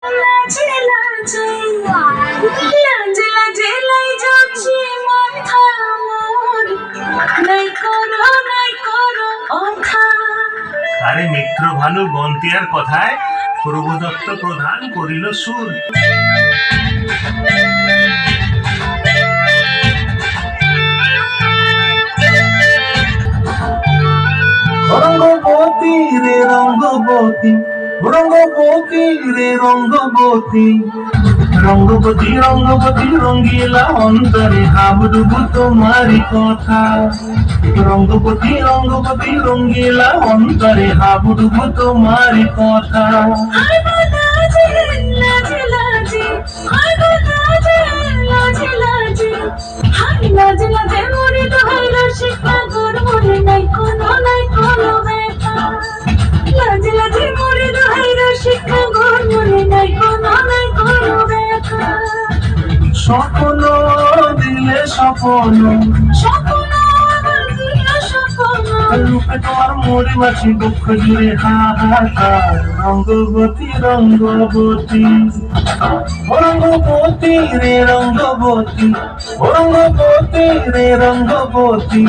লাজে লাজে লাজে লাজে লাই যাচ্ছে মাথা মোর, নাই করো অথা। আরে মিত্র ভানু বন্তিয়ার কথায় প্রভুদত্ত প্রধান করিল সুর। রঙ্গবতী রে রঙ্গবতী, রঙ্গবতী রে রঙ্গবতী, রঙ্গবতী রঙ্গবতী রঙ্গিলা অন্তরে হাবুডুবু তোমারি কথা। রঙ্গবতী রঙ্গবতী রঙ্গিলা অন্তরে হাবুডুবু তোমারি কথা। হায় গো লাজে লাজে লাজে, হায় গো লাজে লাজে লাজে, হায় লাজে লাজে মরে দোহাই রসিক নাগর মনে নাই কোনো ব্যথা। লাজে লাজে মরে দোহাই রসিক নাগর মনে নাই কোনো ব্যথা। স্বপ্ন দিলে স্বপ্ন, স্বপ্ন আমার দিলো স্বপ্ন, রূপে তোমার মরি বাঁচি দুঃখ জুড়ে হাহাকার। রঙ্গবতী রঙ্গবতী, ও রঙ্গবতী রে রঙ্গবতী, ও রঙ্গবতী রে রঙ্গবতী।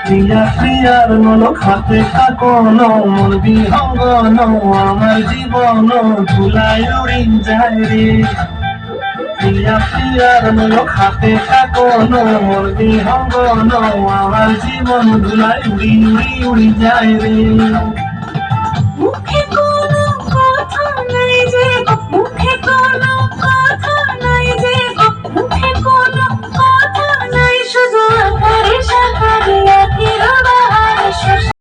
প্রিয়া প্রিয়ার মলক হাতে কাকন, মন বিহঙ্গন আমার জীবন ধুলাই উড়ি যায় রে। প্রিয়া প্রিয়ার মলক হাতে কাকন, মন বিহঙ্গন আমার জীবন ধুলাই উড়ি উড়ি উড়ি যায় রে। মুখে